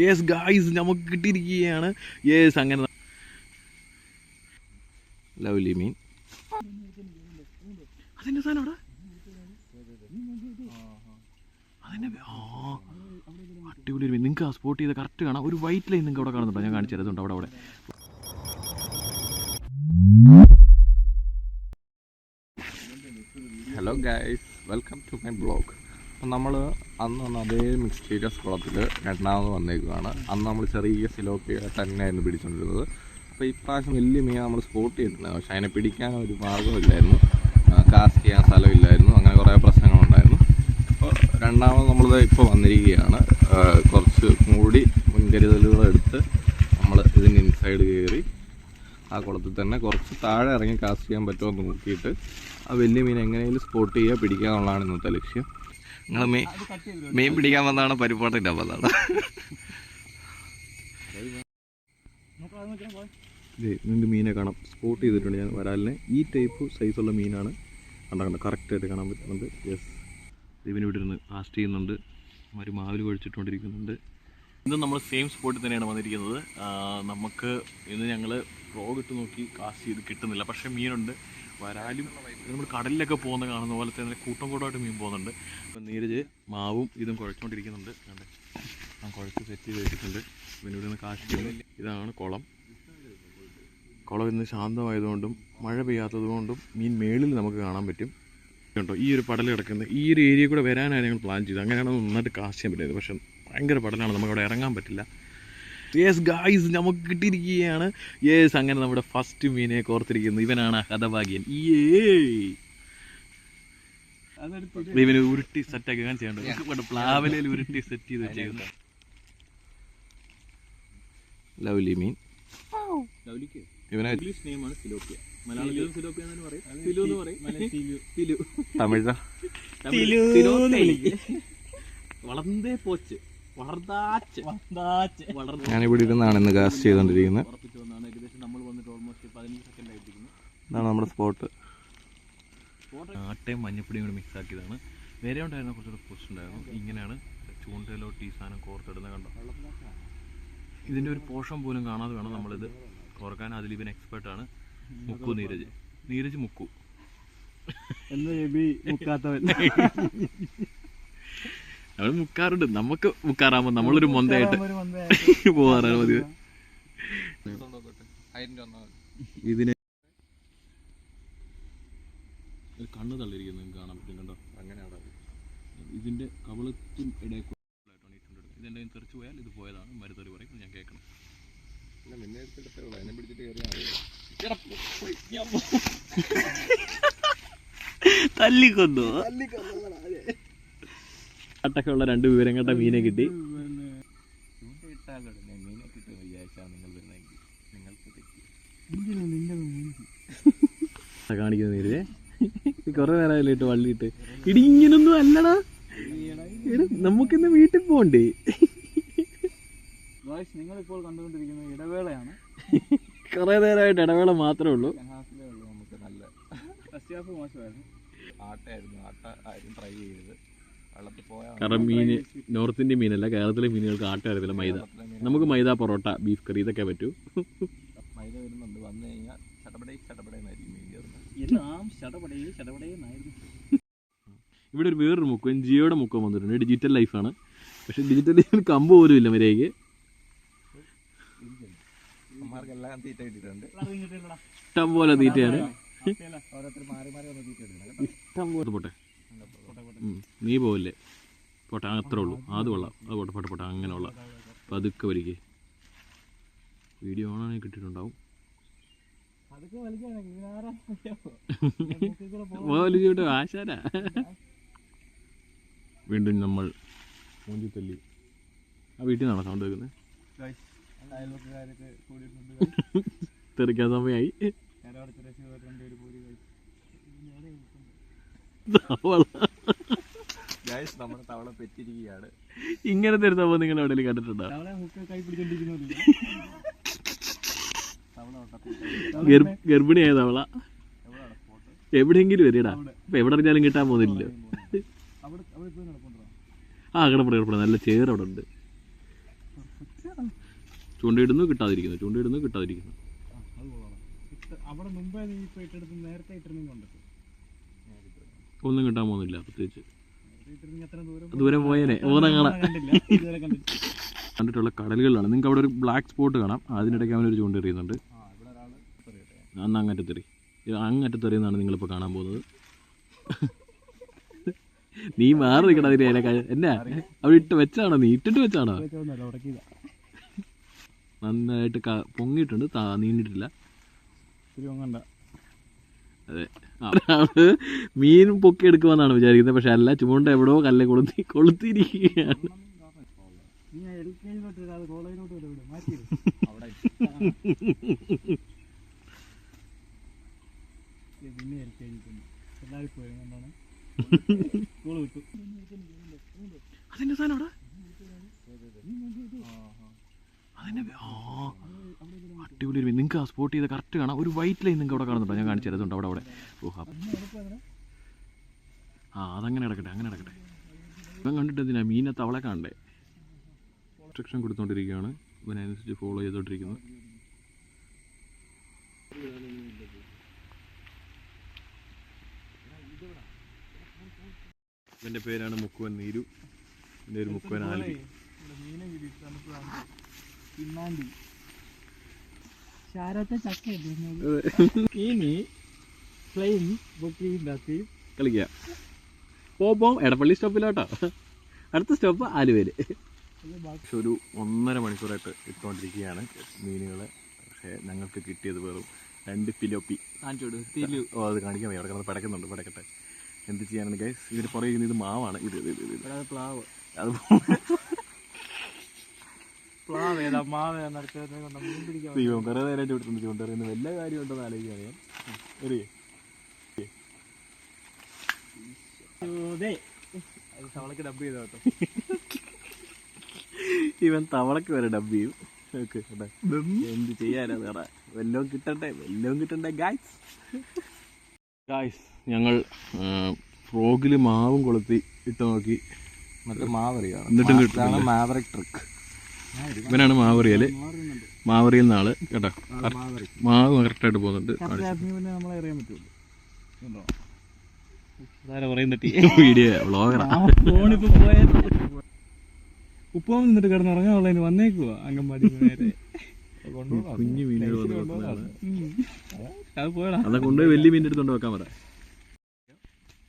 Yes guys നമുക്ക് കിട്ടിയിരിക്കുകയാണ്. Yes അങ്ങനെ ലവ്ലി മീൻ. അതിന്റെ സാധനം അവിടെ അതിന്റെ അടിപൊളി മീൻ. നിങ്ങൾക്ക് ആ സ്പോട്ട് ചെയ്ത് കറക്റ്റ് കാണാം. ഒരു വൈറ്റ് ലൈൻ നിങ്ങൾക്ക് അവിടെ കാണുന്നുണ്ടോ? ഞാൻ കാണിച്ചു തരുന്നുണ്ട്. അവിടെ hello guys, welcome to my blog. അപ്പം നമ്മൾ അന്ന് വന്ന അതേ മിസ്റ്റീരിയസ് കുളത്തിൽ രണ്ടാമത് വന്നേക്കുകയാണ്. അന്ന് നമ്മൾ ചെറിയ സിലോപ്പിയ തന്നെയായിരുന്നു പിടിച്ചുകൊണ്ടിരുന്നത്. അപ്പോൾ ഇപ്രാവശ്യം വലിയ മീൻ നമ്മൾ സ്പോട്ട് ചെയ്തിട്ടുണ്ട്. പക്ഷേ അതിനെ പിടിക്കാൻ ഒരു മാർഗ്ഗമില്ലായിരുന്നു, കാസ്റ്റ് ചെയ്യാൻ സ്ഥലമില്ലായിരുന്നു, അങ്ങനെ കുറേ പ്രശ്നങ്ങളുണ്ടായിരുന്നു. അപ്പോൾ രണ്ടാമത് നമ്മളിത് ഇപ്പോൾ വന്നിരിക്കുകയാണ്. കുറച്ച് കൂടി മുൻകരുതലുകളെടുത്ത് നമ്മൾ ഇതിൻ്റെ ഇൻസൈഡ് കയറി ആ കുളത്തിൽ തന്നെ കുറച്ച് താഴെ ഇറങ്ങി കാസ്റ്റ് ചെയ്യാൻ പറ്റുമോ എന്ന് നോക്കിയിട്ട് ആ വലിയ മീൻ എങ്ങനെയെങ്കിലും സ്പോട്ട് ചെയ്യുക, പിടിക്കുക എന്നുള്ളതാണ് ഇന്നത്തെ ലക്ഷ്യം. നിങ്ങൾ മീൻ പിടിക്കാൻ വന്നതാണ്, പരിപാടിയില്ല വന്നതാണ്. നിങ്ങൾക്ക് മീനെ കാണാം, സ്പോട്ട് ചെയ്തിട്ടുണ്ട് ഞാൻ വരാലിനെ. ഈ ടൈപ്പ് സൈസുള്ള മീനാണ്. കണ്ട കറക്റ്റായിട്ട് കാണാൻ പറ്റുന്നുണ്ട്. യെസ്, ഇവന് ഇവിടെ ഇരുന്ന് കാസ്റ്റ് ചെയ്യുന്നുണ്ട്. ഒരു മാവിൽ കഴിച്ചിട്ടുകൊണ്ടിരിക്കുന്നുണ്ട്. ഇന്ന് നമ്മൾ സെയിം സ്പോട്ടിൽ തന്നെയാണ് വന്നിരിക്കുന്നത്. നമുക്ക് ഇന്ന് ഞങ്ങൾ ഫ്രോഗ് ഇട്ട് നോക്കി കാസ്റ്റ് ചെയ്ത് കിട്ടുന്നില്ല. പക്ഷേ മീനുണ്ട്, വരാലും നമ്മൾ കടലിലൊക്കെ പോകുന്ന കാണുന്ന പോലെ തന്നെ കൂട്ടം കൂട്ടമായിട്ട് മീൻ പോകുന്നുണ്ട്. അപ്പം നീരജ് മാവും ഇതും കുഴച്ചുകൊണ്ടിരിക്കുന്നുണ്ട്. കണ്ടേ, ഞാൻ കുഴച്ച് സെറ്റ് ചെയ്ത് വെച്ചിട്ടുണ്ട്. പിന്നെ ഇവിടെ നിന്ന് കാസ്റ്റ് ചെയ്യുന്നത് ഇതാണ് കുളം. കുളം ഇന്ന് ശാന്തമായതുകൊണ്ടും മഴ പെയ്യാത്തത് കൊണ്ടും മീൻ മേളിൽ നമുക്ക് കാണാൻ പറ്റും. കേട്ടോ, ഈ ഒരു പടൽ കിടക്കുന്നത് ഈ ഒരു ഏരിയ കൂടെ വരാനാണ് ഞങ്ങൾ പ്ലാൻ ചെയ്തത്. അങ്ങനെയാണ് നന്നായിട്ട് കാസ്റ്റ് ചെയ്യാൻ പറ്റിയത്. പക്ഷേ ഭയങ്കര പടലാണ്, നമുക്കവിടെ ഇറങ്ങാൻ പറ്റില്ല. യെസ് ഗായ്സ്, നമുക്ക് കിട്ടിയിരിക്കുകയാണ്. യെസ്, അങ്ങനെ നമ്മുടെ ഫസ്റ്റ് മീനെ കോർത്തിരിക്കുന്നത് ഇവനാണ്, ഹതഭാഗ്യൻ. ഇവന് ഉരുട്ടി സെറ്റാക്കി ഞാൻ ചെയ്യേണ്ടത്. പ്ലാവലയിൽ ഉരുട്ടി സെറ്റ് ചെയ്ത് വെച്ചേക്കുന്നത് ലവ്ലി മീൻ. ഇവനെ ഇംഗ്ലീഷ് നെയിമാണ് സിലോപ്പിയ. മലയാളത്തിലും സിലോപ്പിയ എന്ന് പറയും, സിലു എന്ന് പറയും, തമിഴ് വളർന്നേ പോച്ച്. ഞാനിവിടെ ഇരുന്നാണ് ഇന്ന് കാസ്റ്റ് ചെയ്തുകൊണ്ടിരിക്കുന്നത്. ഇതാണ് നമ്മുടെ സ്പോട്ട്. ആട്ടയും മഞ്ഞപ്പൊടിയും കൂടി മിക്സ് ആക്കിയതാണ്. വേറെ ഉണ്ടായിരുന്ന കുറച്ചുകൂടെ പോസ്റ്റ് ഉണ്ടായിരുന്നു. ഇങ്ങനെയാണ് ചൂണ്ടയിലോ ടീ സാധനം കോർത്തെടുന്നത്. കണ്ടോ, ഇതിൻ്റെ ഒരു പോഷൻ പോലും കാണാതെ വേണം നമ്മളിത് കോർക്കാൻ. അതിൽ ഇവൻ എക്സ്പേർട്ടാണ്. മുക്കു നീരജ് മുക്കു നമ്മൾ മുക്കാറുണ്ട്. നമുക്ക് മുക്കാറാകുമ്പോൾ നമ്മളൊരു മൊന്തയായിട്ട് പോകാറാണ് മതി. ഇതിന് ഒരു കണ്ണ് തള്ളിയിരിക്കുന്നു, കാണാൻ പറ്റും. കണ്ടോ, അങ്ങനെയാണ് ഇതിൻ്റെ കവളത്തും ഇടയ്ക്ക് ഇതെൻ്റെ തെറിച്ച് പോയാൽ ഇത് പോയതാണ്. മരുതെറി പറയും, ഞാൻ കേൾക്കണം. തല്ലിക്കൊന്നു ൊക്കെ ഉള്ള രണ്ട് വിവരം കേട്ട മീനെ കിട്ടി. കാണിക്കുന്ന നേരെ കൊറേ നേരം ഇട്ട് വള്ളിയിട്ട് ഇടിങ്ങനൊന്നും അല്ലടാ. നമുക്കിന്ന് വീട്ടിൽ പോണ്ടേ? നിങ്ങളിപ്പോൾ കണ്ടുകൊണ്ടിരിക്കുന്നത് ഇടവേളയാണ്. കുറെ നേരമായിട്ട് ഇടവേള മാത്രമേ ഉള്ളൂ. നമുക്ക് നല്ല മോശമായിരുന്നു. ആട്ടയായിരുന്നു, ആട്ട ആയിരുന്നു ട്രൈ ചെയ്തത്. കാരണം മീൻ നോർത്ത് ഇന്ത്യൻ മീനല്ല, കേരളത്തിലെ മീനുകൾക്ക് ആട്ട അറിയത്തില്ല. മൈദ, നമുക്ക് മൈദ, പൊറോട്ട, ബീഫ് കറി ഇതൊക്കെ പറ്റൂ. മൈദ വരുന്നുണ്ട്, വന്നു കഴിഞ്ഞാൽ ചടപടയായിരിക്കും മീൻ കയറുന്നത്. ഇവിടെ ഒരു വേറൊരു മുക്കും, ജിയോയുടെ മുക്കം വന്നിട്ടുണ്ട്. ഡിജിറ്റൽ ലൈഫാണ്. പക്ഷെ ഡിജിറ്റൽ ലൈഫിൽ കമ്പ് പോലും ഇല്ല മര്യാദയ്ക്ക്. ഇഷ്ടം പോലെ തീറ്റയാണ്. ഇഷ്ടം പോലെ പോട്ടെ, നീ പോവില്ലേ? പോട്ടെ, അത്രേ ഉള്ളൂ. അത് കൊള്ളാം, അത് പോട്ടെ അങ്ങനെയുള്ള പതുക്കെ വലിക്കേ. വീഡിയോ ഓണാണെങ്കിൽ കിട്ടിയിട്ടുണ്ടാവും. വലിച്ചോട്ടെ, ആശാരാ. വീണ്ടും നമ്മൾ മൂഞ്ചിത്തല്ലി. ആ വീട്ടിൽ നിന്നാണോ സൗണ്ട് വെക്കുന്നത്? തെറിക്കാൻ സമയമായി. ഇങ്ങനത്തെ ഒരു സംഭവം നിങ്ങൾ എവിടെയെങ്കിലും കണ്ടിട്ടുണ്ടോ? ഗർഭിണിയായ തവള എവിടെയെങ്കിലും വരികടാ. ഇപ്പൊ എവിടെ അറിഞ്ഞാലും കിട്ടാൻ പോകുന്നില്ലല്ലോ. ആ കിടപ്പുറ നല്ല ചേർ അവിടെ ഉണ്ട്. ചൂണ്ടയിടുന്നു കിട്ടാതിരിക്കുന്നു, ചൂണ്ടയിടുന്നു കിട്ടാതിരിക്കുന്നു. അവിടെ മുമ്പേ നീ ഇപ്പോൾ ഇട്ടെടുത്ത് നേരത്തെ ഇട്ടിരുന്നെങ്കിൽ ഉണ്ട്. ഒന്നും കിട്ടാൻ പോകുന്നില്ല പ്രത്യേകിച്ച്. അത്ര ദൂരം പോയേനെ ഓണം കാണാൻ കണ്ടില്ല, ഇതുവരെ കണ്ടില്ല. കണ്ടിട്ടുള്ള കടലുകളിലാണ്. നിങ്ങൾക്ക് അവിടെ ഒരു ബ്ലാക്ക് സ്പോട്ട് കാണാം, അതിനിടയ്ക്ക് അവനൊരു ചൂണ്ട എറിയുന്നുണ്ട്. അന്ന് അങ്ങറ്റത്തെറി, അങ്ങറ്റത്തെറിയെന്നാണ് നിങ്ങളിപ്പോൾ കാണാൻ പോകുന്നത്. നീ മാറി നിൽക്കണം അതിൻ്റെ ഇല എന്നാ അവിടെ ഇട്ട് വെച്ചാണോ, നീ ഇട്ടിട്ട് വെച്ചാണോ? നന്നായിട്ട് പൊങ്ങിയിട്ടുണ്ട്, നീണ്ടിട്ടില്ല. അതെ, മീൻ പൊക്കി എടുക്കുമെന്നാണ് വിചാരിക്കുന്നത്, പക്ഷെ അല്ല, ചൂണ്ട എവിടെയോ കല്ലെ കൊളുത്തിയിരിക്കുകയാണ്. അതിന്റെ സാധനം അവിടെ അടിപൊളി. നിങ്ങൾക്ക് ആ സ്പോട്ട് ചെയ്ത് കറക്റ്റ് കാണാം. ഒരു വൈറ്റ് ലൈൻ നിങ്ങൾക്ക് അവിടെ കാണുന്നുണ്ടോ? ഞാൻ കാണിച്ചു തരുന്നുണ്ട് അവിടെ. ഓഹ്, അതങ്ങനെ കിടക്കട്ടെ, അങ്ങനെ കിടക്കട്ടെ. ഇവൻ കണ്ടിട്ട് എന്തിനാ മീനെ തവളെ കാണണ്ടേ? ഇൻസ്ട്രക്ഷൻ കൊടുത്തോണ്ടിരിക്കുകയാണ്, ഇവനനുസരിച്ച് ഫോളോ ചെയ്തോണ്ടിരിക്കുന്നു. ഇവൻ്റെ പേരാണ് മുക്കുവൻ നീരു, എൻ്റെ ഒരു മുക്കുവൻ ആൽബി. കളിക്കാം. പോം എടപ്പള്ളി സ്റ്റോപ്പിലോട്ടോ, അടുത്ത സ്റ്റോപ്പ് ആലുവയിൽ. പക്ഷെ ഒരു 1.5 മണിക്കൂറായിട്ട് ഇട്ടുകൊണ്ടിരിക്കുകയാണ് മീനുകളെ. പക്ഷേ ഞങ്ങൾക്ക് കിട്ടിയത് വെറും 2 പിലോപ്പി. ഓ, അത് കാണിക്കാൻ വയ്യ, അവിടെ കിടന്ന് പടക്കുന്നുണ്ട്, പടക്കട്ടെ. എന്ത് ചെയ്യാനാണ് ഗൈസ്? ഇതിന് പുറകെ ഇത് മാവാണ്, ഇത് പ്ലാവ്. അത് ദൈവം കുറേ നേരം ചൂടുന്നുണ്ട്, ചൂണ്ടറിയുന്ന വല്ല കാര്യം ഉണ്ടെന്ന് ആലോചിക്കാൻ ഞാൻ അറിയേ. ഇവൻ തവളക്ക് വരെ ഡബ് ചെയ്യും. എന്ത് ചെയ്യാനാ വേറെ, വല്ലതും കിട്ടണ്ടേ ഗായ്സ്. ഞങ്ങൾ ഫ്രോഗിൽ മാവും കൊളുത്തി ഇട്ട് നോക്കി, മറ്റേ മാവറിയാണ്, എന്നിട്ടും കിട്ടും. Maverick trick. ഇവനാണ് മാവറിയല്, മാവറിയിൽ നിന്നാള് കേട്ടോ. മാവ് കറക്റ്റായിട്ട് പോകുന്നുണ്ട്. വീഡിയോ വ്ളോഗറാ. ഉപ്പും നിന്നിട്ട് കിടന്നുറങ്ങാനുള്ളതിന് വന്നേക്കുവാ അംഗൻവാടി. കുഞ്ഞു മീനുകൾ അത് പോയടാ, അതൊക്കെ കൊണ്ടുപോയി വലിയ മീൻ്റെ അടുത്തോണ്ട് വെക്കാൻ പറ.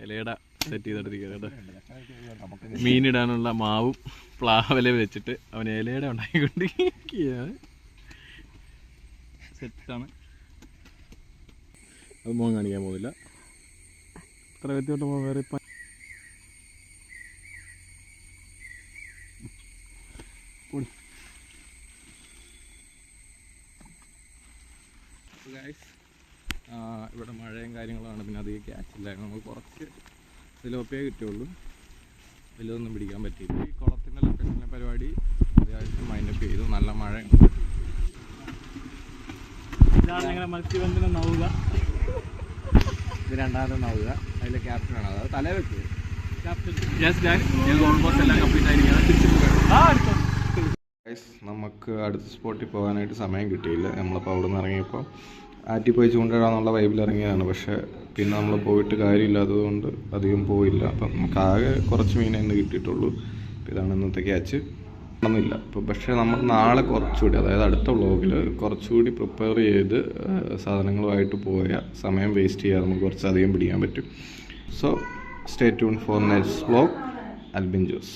ഇലയുടെ സെറ്റ് ചെയ്തെടുത്തിരിക്കുക കേട്ടോ. മീനിടാനുള്ള മാവും പ്ലാവല വെച്ചിട്ട് അവൻ ഇലയുടെ ഉണ്ടാക്കിക്കൊണ്ടിരിക്കുകയാണ്. സെറ്റാണ്. അത് മോൻ കാണിക്കാൻ പോകുന്നില്ല. അത്ര വ്യക്തിയോട്ട് പോകാൻ വേറെ ഇവിടെ മഴയും കാര്യങ്ങളാണ്, പിന്നെ അധികം ക്യാച്ചില്ല. നമുക്ക് കുറച്ച് സിലോപ്പിയേ കിട്ടുള്ളൂ, വലുതൊന്നും പിടിക്കാൻ പറ്റിയില്ല. ഈ കുളത്തിൻ്റെ ലൊക്കേഷൻ്റെ പരിപാടി അത്യാവശ്യം മൈൻഡപ്പ് ചെയ്തു. നല്ല മഴയുണ്ട്. ഇതാണ് ഞങ്ങളുടെ മത്സ്യബന്ധന നൗക. ഇത് 2ാമത്തെ നൗക, അതിലെ ക്യാപ്റ്റനാണ്. അത് തലേ വെക്കുക. ഓൾമോസ്റ്റ് എല്ലാം കംപ്ലീറ്റ് ആയിരിക്കും. നമുക്ക് അടുത്ത സ്പോട്ടിൽ പോകാനായിട്ട് സമയം കിട്ടിയില്ല. നമ്മളിപ്പോൾ അവിടെ നിന്ന് ഇറങ്ങിയപ്പോൾ ആറ്റി പോയി ചൂണ്ടിടാന്നുള്ള വൈബിൽ ഇറങ്ങിയതാണ്. പക്ഷേ പിന്നെ നമ്മൾ പോയിട്ട് കാര്യമില്ലാത്തത് കൊണ്ട് അധികം പോയില്ല. അപ്പം നമുക്ക് ആകെ കുറച്ച് മീനെ ഇന്ന് കിട്ടിയിട്ടുള്ളൂ. ഇതാണ് ഇന്നത്തെ ക്യാച്ച്. ഒന്നുമില്ല ഇപ്പോൾ. പക്ഷേ നമ്മൾ നാളെ കുറച്ചുകൂടി, അതായത് അടുത്ത വ്ളോഗിൽ കുറച്ചുകൂടി പ്രിപ്പയർ ചെയ്ത് സാധനങ്ങളുമായിട്ട് പോയാൽ സമയം വേസ്റ്റ് ചെയ്യാതെ നമുക്ക് കുറച്ചധികം പിടിക്കാൻ പറ്റും. So stay tune for next vlog. Albin Jose.